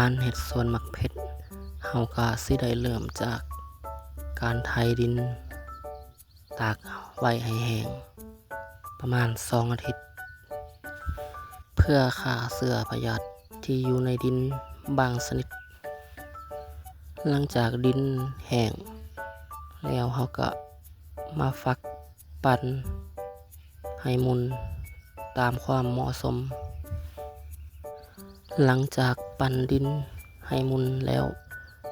การเฮ็ดสวนมักเผ็ดเฮาก็สิได้เริ่มจากการไถดินตากไว้ให้แห้งประมาณ2อาทิตย์เพื่อฆ่าเชื้อพยาธิที่อยู่ในดินบางชนิดหลังจากดินแห้งแล้วเฮาก็มาฝักปั่นให้หมุนตามความเหมาะสมหลังจากปั่นดินให้หมุนแล้ว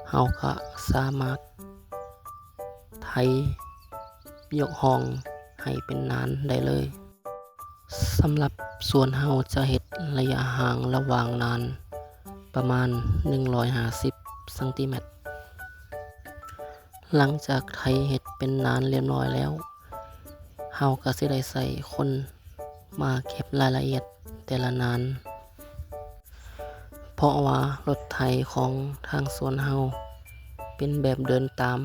เฮาก็สามารถไถยกห้องให้เป็นนานได้เลยสำหรับสวนเฮาจะเฮ็ดระยะห่างระหว่างนานประมาณ150ซนติเมตรหลังจากไถเฮ็ดเป็นนานเรียบร้อยแล้วเฮาก็สิได้ใส่คนมาเก็บรายละเอียดแต่ละนานเพราะว่ารถไถของทางสวนเฮาเป็นแบบเดินตาม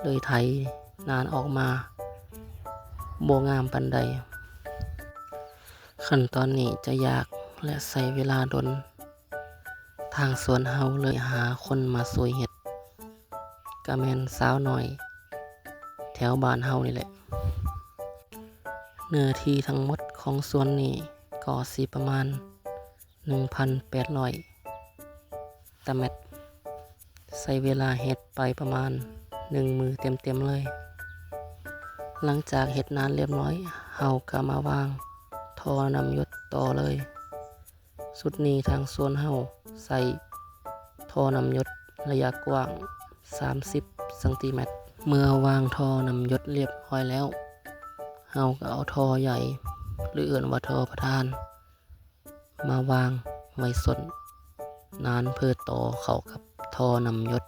เลยไถนานออกมาบ่งามปานใดขั้นตอนนี้จะยากและใช้เวลาดนทางสวนเฮาเลยหาคนมาช่วยเฮ็ดก็แม่นสาวน้อยแถวบ้านเฮานี่แหละเนื้อที่ทั้งหมดของสวนนี้ก็สิประมาณ 1,800 ตารางเมตรใช้เวลาเฮ็ดไปประมาณ1 มื้อเต็มๆเลยหลังจากเฮ็ดนานเรียบร้อยเฮาก็มาวางท่อน้ำหยดต่อเลยสุดนี้ทางสวนเฮาใส่ท่อน้ำหยดระยะกว้าง30ซนติเมตรเมื่อวางท่อน้ำหยดเรียบร้อยแล้วเฮาก็เอาท่อใหญ่หรือเอิ้นว่าท่อประธานมาวางไว้ส้นนานเพื่อต่อเข้ากับท่อน้ำหยด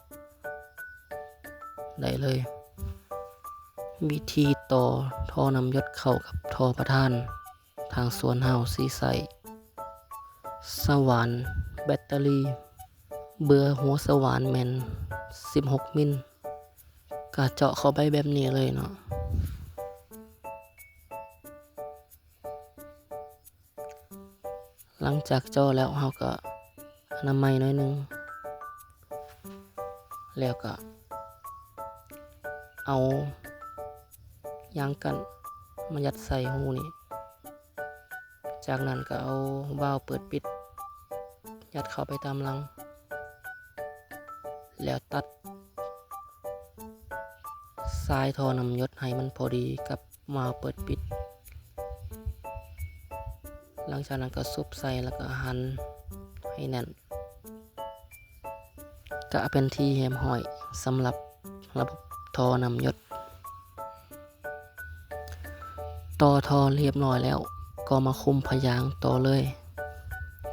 ได้เลยวิธีต่อท่อน้ำหยดเข้ากับท่อประธานทางสวนเฮาสิใส่สว่านแบตเตอรี่เบื่อหัวสว่านแม่น16 มิลก็เจาะเข้าไปแบบนี้เลยเนาะหลังจากเจาะแล้วเฮาก็อนามัยหน่อยนึงแล้วก็เอายางกั้นมายัดใส่หูนี่จากนั้นก็เอาวาล์วเปิดปิดยัดเข้าไปตามรังแล้วตัดสายท่อน้ำหยดให้มันพอดีกับวาล์วเปิดปิดหลังจากนั้นก็ซุบใส่แล้วก็หั่นให้แน่นก็เป็นที่แหมห้อยสำหรับระบบท่อน้ำหยดต่อท่อเรียบร้อยแล้วก็มาคุมพยางต่อเลย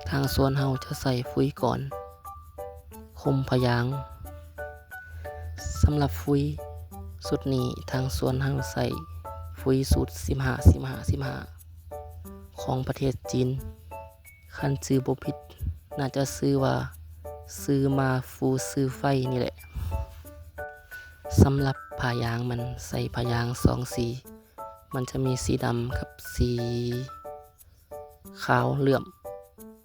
ทางสวนเฮาจะใส่ฟุ้ยก่อนคุมพยางสำหรับฟุ้ยสุดนี้ทางสวนเฮาใส่ฟุ้ยสูตร15 ของประเทศจีนคันชื่อบ่ผิดน่าจะชื่อว่าซื้อมาฟูซื้อไฟนี่แหละสำหรับพยางมันใส่พยาง2 สีมันจะมีสีดำกับสีขาวเหลื่อม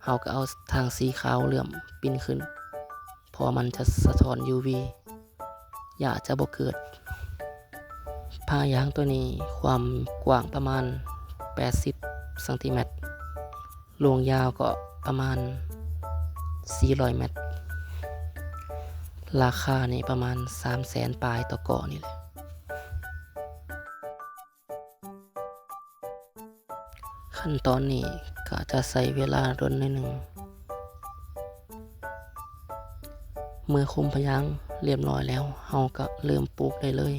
เฮาก็เอาทางสีขาวเหลื่อมปิ้นขึ้นเพราะมันจะสะท้อน UV อย่าจะบ่เกิดพายางตัวนี้ความกว้างประมาณ80ซนติเมตรลวงยาวก็ประมาณ400 เมตรราคานี่ประมาณ 300,000 ปลายต่อก่อนี่แหละขั้นตอนนี้ก็จะใช้เวลาดนหน่อยนึงเมื่อคุมพยางเรียบร้อยแล้วเฮาก็เริ่มปลูกได้เลย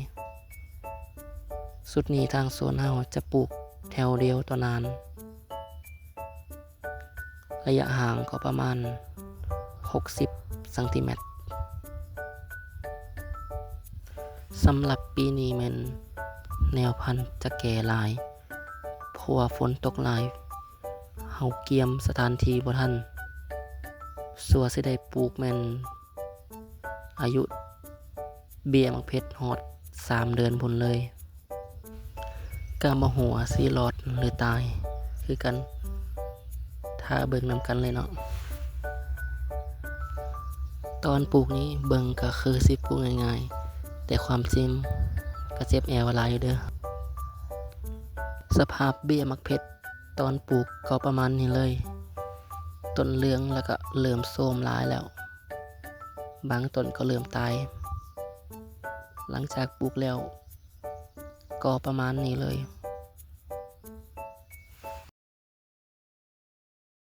สุดนี้ทางสวนเฮาจะปลูกแถวเดียวต่อนานระยะห่างก็ประมาณ60ซนติเมตรสำหรับปีนี้แม่นแนวพันธุ์จะแก่หลายเพราะว่าฝนตกหลายเฮาเกียมสถานที่บ่ทันสัวสิได้ปลูกแม่นอายุเบี้ยมักเพชรฮอด3 เดือนพุ่นเลยก็บ่ฮู้ว่าสิรอดหรือตายคือกันถ้าเบิ่งนำกันเลยเนาะ ตอนปลูกนี้เบิ่งก็คือสิปลูกง่ายๆแต่ความจริงก็เจ็บแอวหลายอยู่เด้อสภาพเบี้ยมักเพชรตอนปลูกก็ประมาณนี้เลยต้นเหลืองแล้วก็เริ่มโทรมหลายแล้วบางต้นก็เริ่มตายหลังจากปลูกแล้วก็ประมาณนี้เลย